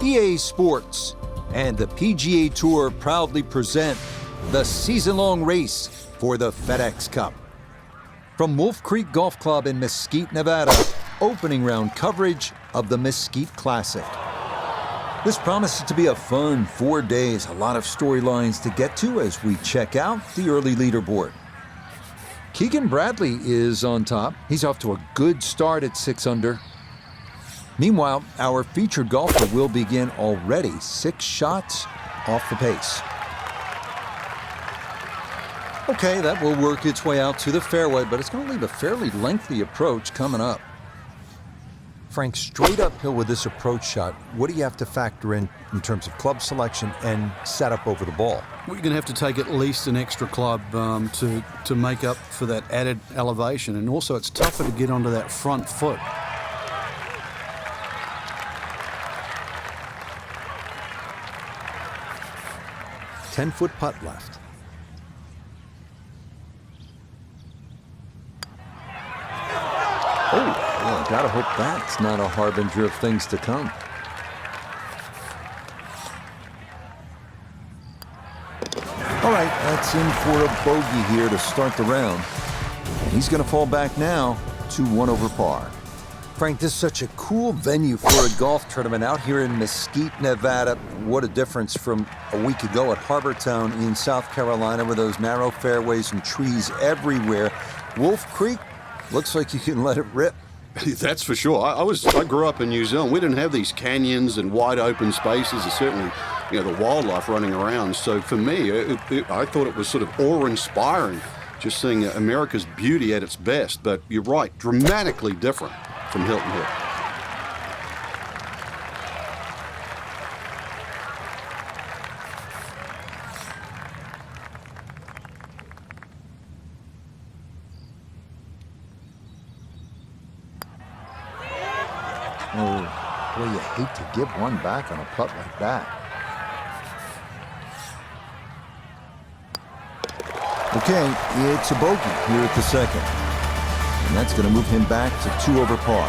EA Sports and the PGA Tour proudly present the season-long race for the FedEx Cup. From Wolf Creek Golf Club in Mesquite, Nevada, opening round coverage of the Mesquite Classic. This promises to be a fun 4 days, a lot of storylines to get to as we check out the early leaderboard. Keegan Bradley is on top. He's off to a good start at 6 under. Meanwhile, our featured golfer will begin already 6 shots off the pace. Okay, that will work its way out to the fairway, but it's going to leave a fairly lengthy approach coming up. Frank, straight uphill with this approach shot, what do you have to factor in terms of club selection and setup over the ball? Well, you're going to have to take at least an extra club to make up for that added elevation, and also it's tougher to get onto that front foot. Ten-foot putt left. Oh, well, gotta hope that's not a harbinger of things to come. All right, that's in for a bogey here to start the round. And he's gonna fall back now to 1 over par. Frank, this is such a cool venue for a golf tournament out here in Mesquite, Nevada. What a difference from a week ago at Harbortown in South Carolina with those narrow fairways and trees everywhere. Wolf Creek, looks like you can let it rip. That's for sure. I grew up in New Zealand. We didn't have these canyons and wide open spaces, and certainly, the wildlife running around. So for me, I thought it was sort of awe-inspiring, just seeing America's beauty at its best. But you're right, dramatically different from Hilton Head. Oh, boy, you hate to give one back on a putt like that. Okay, it's a bogey here at the second. And that's going to move him back to 2 over par.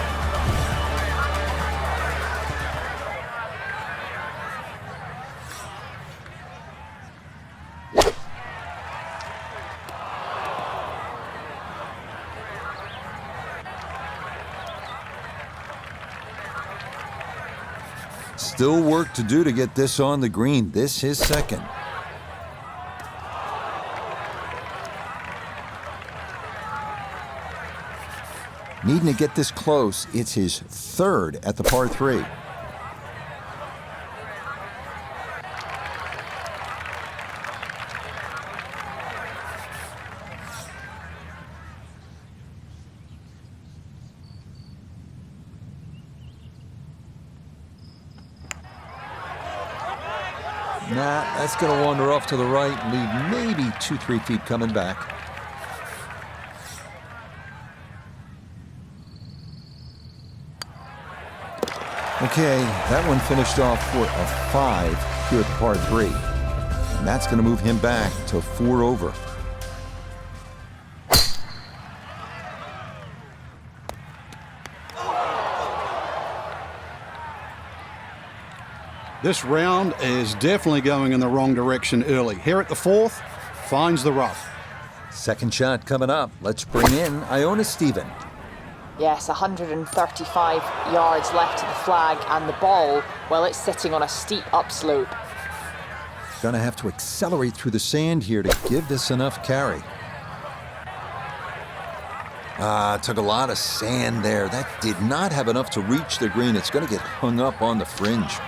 Still work to do to get this on the green. This is second. Needing to get this close. It's his 3rd at the par 3. Nah, that's going to wander off to the right and leave maybe 2-3 feet coming back. Okay, that one finished off for a 5 here at the par 3. And that's going to move him back to 4 over. This round is definitely going in the wrong direction early. Here at the 4th, finds the rough. Second shot coming up. Let's bring in Iona Stephen. Yes, 135 yards left to the flag, and the ball, well, it's sitting on a steep upslope. Gonna have to accelerate through the sand here to give this enough carry. Took a lot of sand there. That did not have enough to reach the green. It's gonna get hung up on the fringe.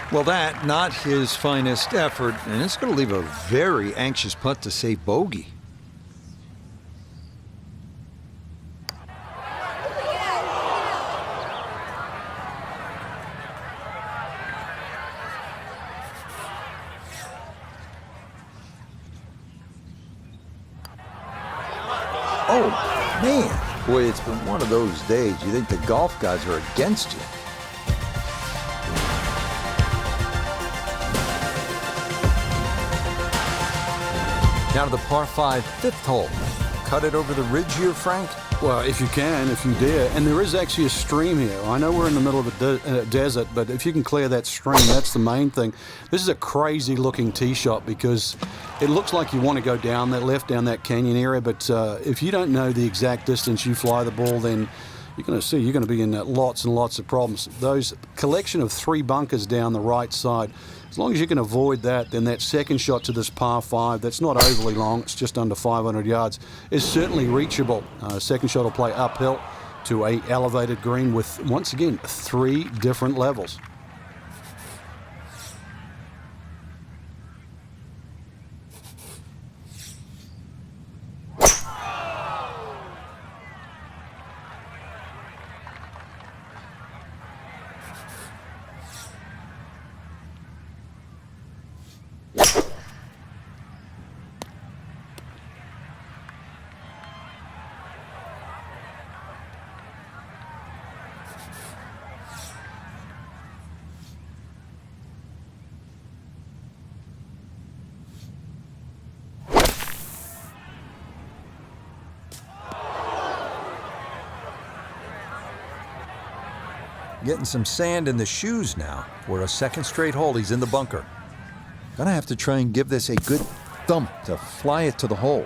Well, that, not his finest effort, and it's going to leave a very anxious putt to save bogey. Oh, man. Boy, it's been one of those days. You think the golf gods are against you. Now to the par 5 fifth hole. Cut it over the ridge here, Frank? Well, if you can, if you dare. And there is actually a stream here. I know we're in the middle of a desert, but if you can clear that stream, that's the main thing. This is a crazy-looking tee shot because it looks like you want to go down that left, down that canyon area, but if you don't know the exact distance you fly the ball, then you're going to be in lots and lots of problems. Those collection of 3 bunkers down the right side, as long as you can avoid that, then that second shot to this par 5, that's not overly long, it's just under 500 yards, is certainly reachable. Second shot will play uphill to a elevated green with, once again, 3 different levels. Getting some sand in the shoes now. For a second straight hole, he's in the bunker. Gonna have to try and give this a good thump to fly it to the hole.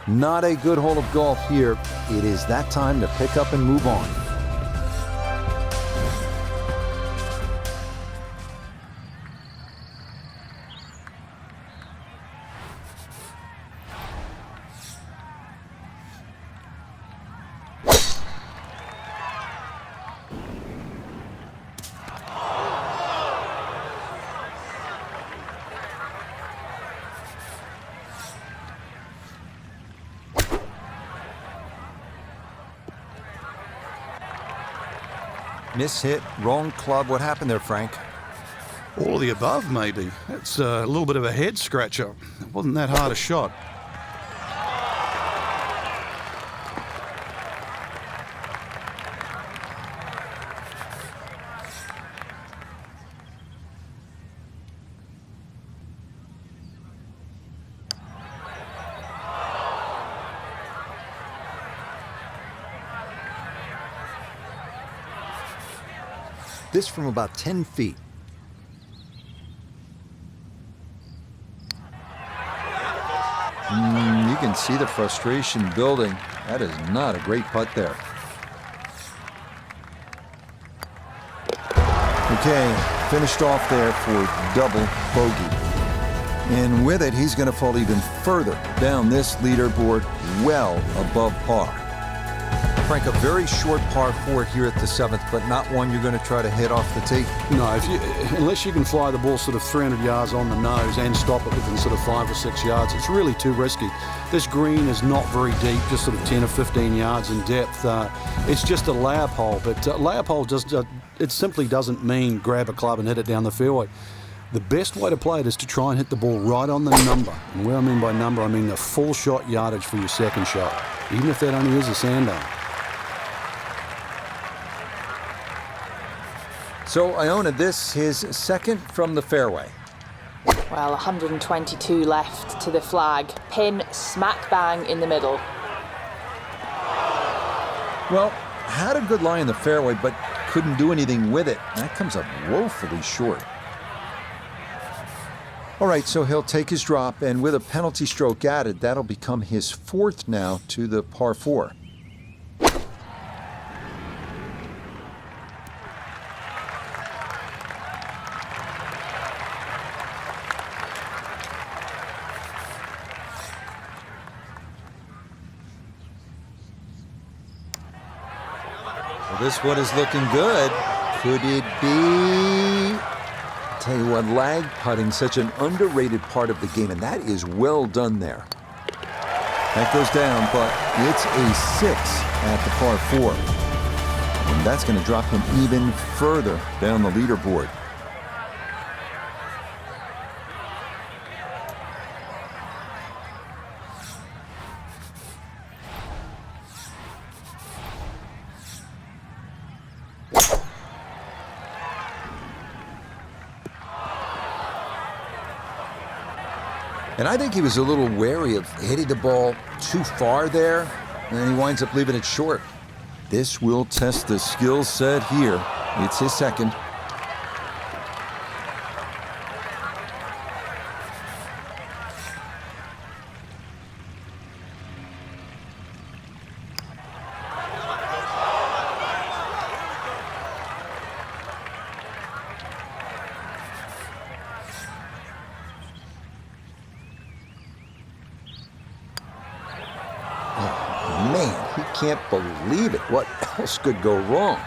Not a good hole of golf here. It is that time to pick up and move on. Miss hit, wrong club. What happened there, Frank? All of the above, maybe. It's a little bit of a head scratcher. It wasn't that hard a shot. This from about 10 feet. You can see the frustration building. That is not a great putt there. Okay, finished off there for double bogey. And with it, he's going to fall even further down this leaderboard, well above par. Frank, a very short par 4 here at the 7th, but not one you're going to try to hit off the tee. No, unless you can fly the ball sort of 300 yards on the nose and stop it within sort of 5 or 6 yards, it's really too risky. This green is not very deep, just sort of 10 or 15 yards in depth. It's just a layup hole, but layup hole it simply doesn't mean grab a club and hit it down the fairway. The best way to play it is to try and hit the ball right on the number. And what I mean by number, I mean the full shot yardage for your second shot, even if that only is a sandown. So Iona, this his second from the fairway. Well, 122 left to the flag. Pin smack bang in the middle. Well, had a good lie in the fairway, but couldn't do anything with it. That comes up woefully short. All right, so he'll take his drop, and with a penalty stroke added, that'll become his 4th now to the par 4. This one is looking good. Could it be? Tell you what, lag putting, such an underrated part of the game, and that is well done there. That goes down, but it's a 6 at the par 4. And that's going to drop him even further down the leaderboard. And I think he was a little wary of hitting the ball too far there, and he winds up leaving it short. This will test the skill set here. It's his second. Man, he can't believe it. What else could go wrong?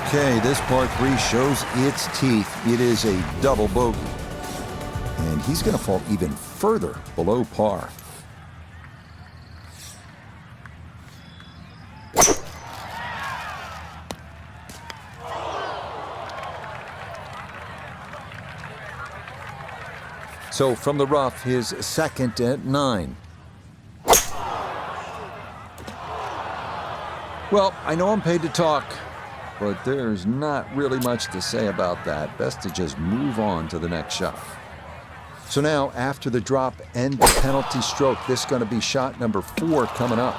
Okay, this par 3 shows its teeth. It is a double bogey. And he's going to fall even further below par. So from the rough, his second at 9. Well, I know I'm paid to talk, but there's not really much to say about that. Best to just move on to the next shot. So now, after the drop and the penalty stroke, this is going to be shot number 4 coming up.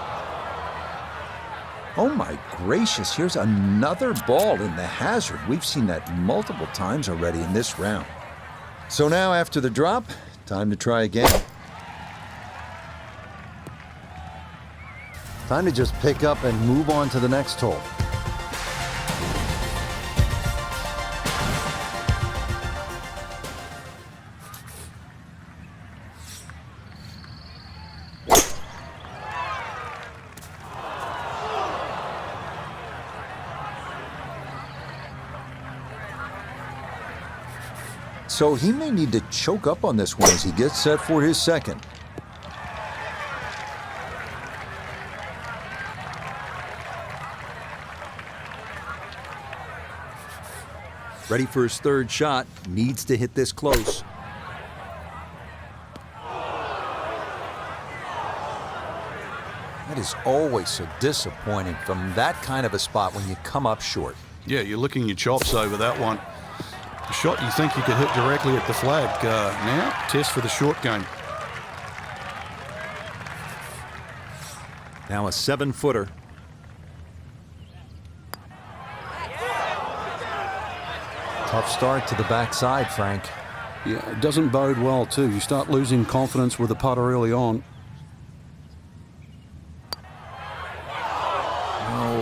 Oh my gracious, here's another ball in the hazard. We've seen that multiple times already in this round. So now, after the drop, time to try again. Time to just pick up and move on to the next hole. So he may need to choke up on this one as he gets set for his second. Ready for his third shot, needs to hit this close. That is always so disappointing from that kind of a spot when you come up short. Yeah, you're licking your chops over that one. A shot you think you could hit directly at the flag. Now, test for the short game. Now a 7-footer. Tough start to the backside, Frank. Yeah, it doesn't bode well, too. You start losing confidence with the putter early on. Oh,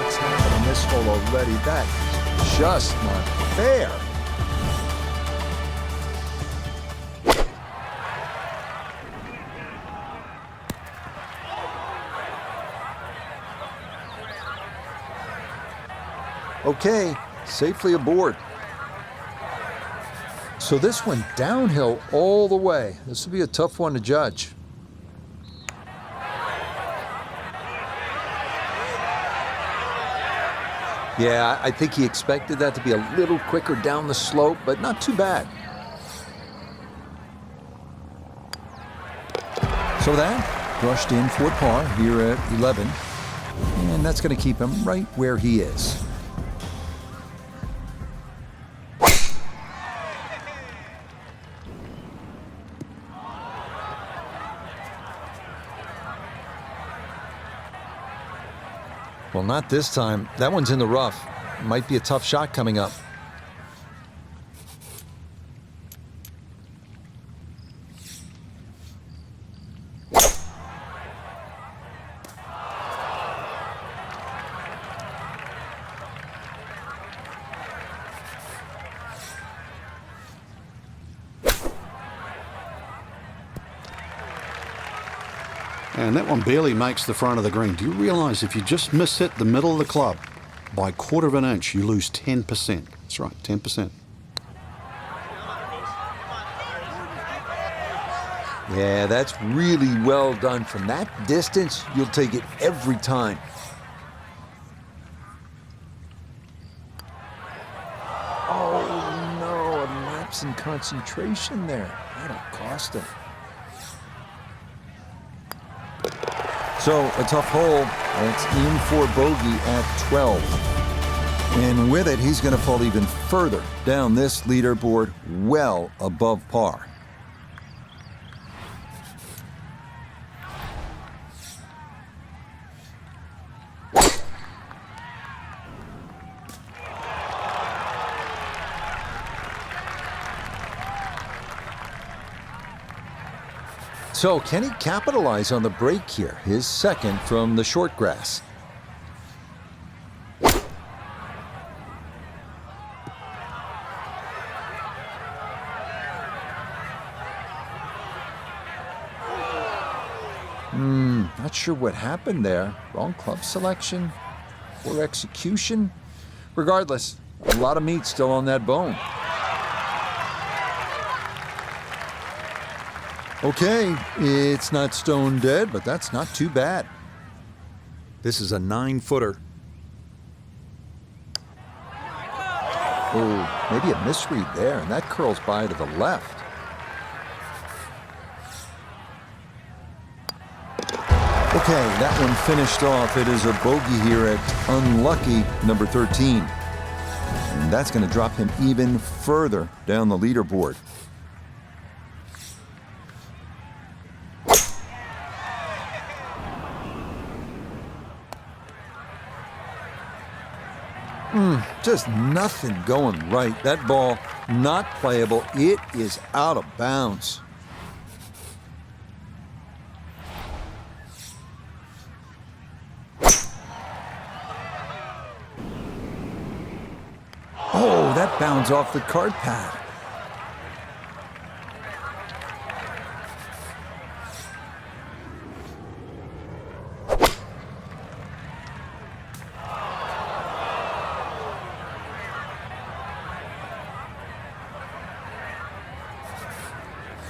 what's happened in this hole already? That's just not fair. Okay, safely aboard. So this went downhill all the way. This will be a tough one to judge. Yeah, I think he expected that to be a little quicker down the slope, but not too bad. So that brushed in for par here at 11. And that's going to keep him right where he is. Well, not this time. That one's in the rough. Might be a tough shot coming up. And that one barely makes the front of the green. Do you realize if you just miss hit the middle of the club by a quarter of an inch, you lose 10%. That's right, 10%. Yeah, that's really well done. From that distance, you'll take it every time. Oh, no, a lapse in concentration there. That'll cost him. So, a tough hole, and it's in for bogey at 12. And with it, he's going to fall even further down this leaderboard, well above par. So can he capitalize on the break here? His second from the short grass. Not sure what happened there. Wrong club selection, poor execution. Regardless, a lot of meat still on that bone. Okay, it's not stone dead, but that's not too bad. This is a 9-footer. Oh, maybe a misread there, and that curls by to the left. Okay, that one finished off. It is a bogey here at unlucky number 13. And that's going to drop him even further down the leaderboard. Just nothing going right. That ball not playable. It is out of bounds. Oh, that bounds off the card pad.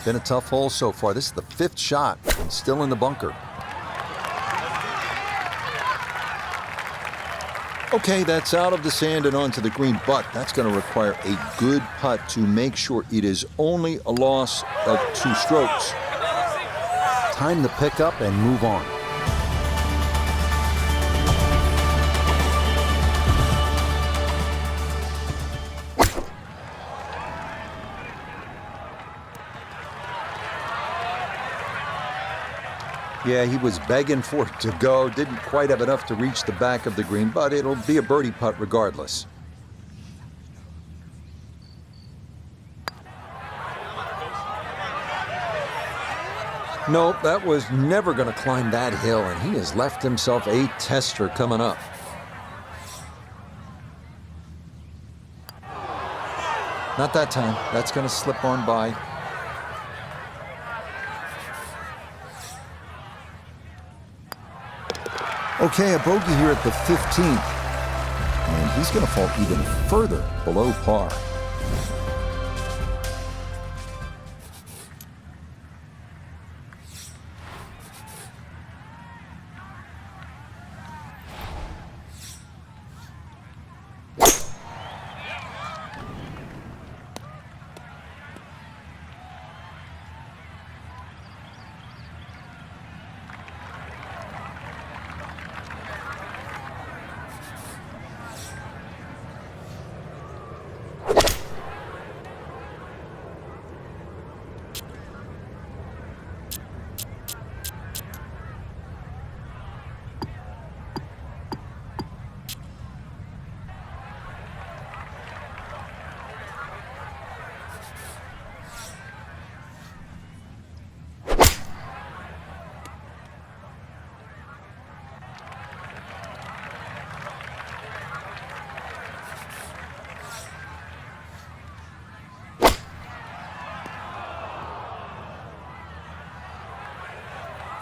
Been a tough hole so far. This is the 5th shot, and still in the bunker. Okay, that's out of the sand and onto the green, but that's going to require a good putt to make sure it is only a loss of 2 strokes. Time to pick up and move on. Yeah, he was begging for it to go. Didn't quite have enough to reach the back of the green, but it'll be a birdie putt regardless. Nope, that was never going to climb that hill, and he has left himself a tester coming up. Not that time. That's going to slip on by. Okay, a bogey here at the 15th. And he's going to fall even further below par.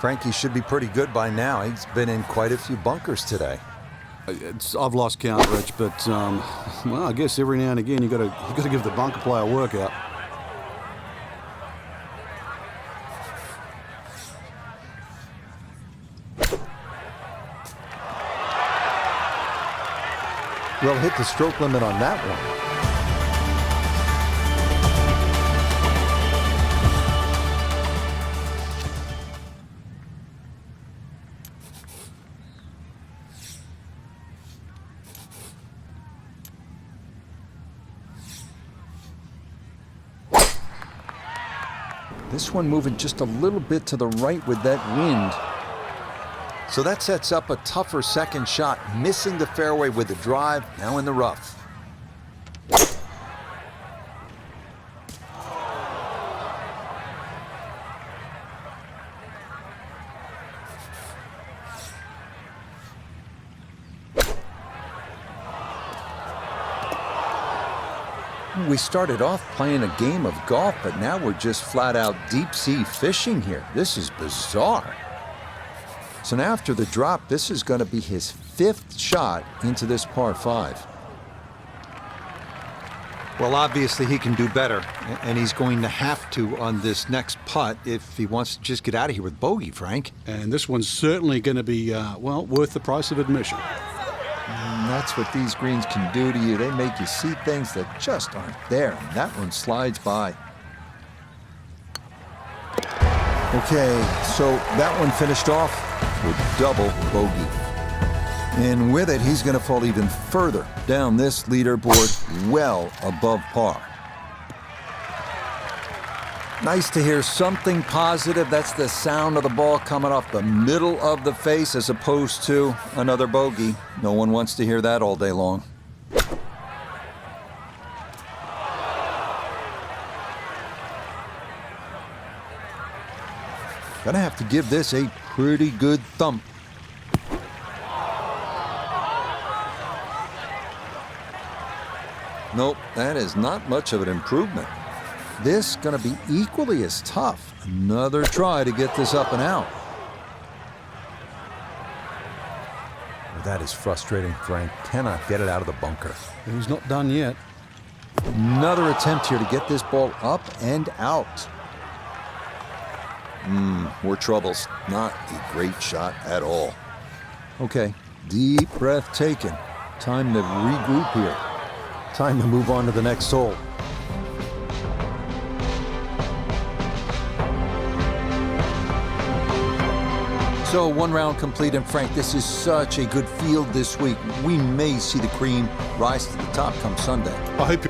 Frankie should be pretty good by now. He's been in quite a few bunkers today. I've lost count, Rich, but well, I guess every now and again you got to give the bunker player a workout. Well, hit the stroke limit on that one. This one moving just a little bit to the right with that wind. So that sets up a tougher second shot, missing the fairway with the drive, now in the rough. We started off playing a game of golf, but now we're just flat out deep sea fishing here. This is bizarre. So now after the drop, this is going to be his 5th shot into this par 5. Well, obviously he can do better, and he's going to have to on this next putt if he wants to just get out of here with bogey, Frank. And this one's certainly going to be, well, worth the price of admission. And that's what these greens can do to you. They make you see things that just aren't there. And that one slides by. Okay, so that one finished off with double bogey. And with it, he's going to fall even further down this leaderboard, well above par. Nice to hear something positive. That's the sound of the ball coming off the middle of the face as opposed to another bogey. No one wants to hear that all day long. Gonna have to give this a pretty good thump. Nope, that is not much of an improvement. This gonna be equally as tough. Another try to get this up and out. Well, that is frustrating, Frank. Cannot get it out of the bunker. He's not done yet. Another attempt here to get this ball up and out. More troubles. Not a great shot at all. Okay, deep breath taken. Time to regroup here. Time to move on to the next hole. So 1 round complete, and Frank, this is such a good field this week. We may see the cream rise to the top come Sunday. I hope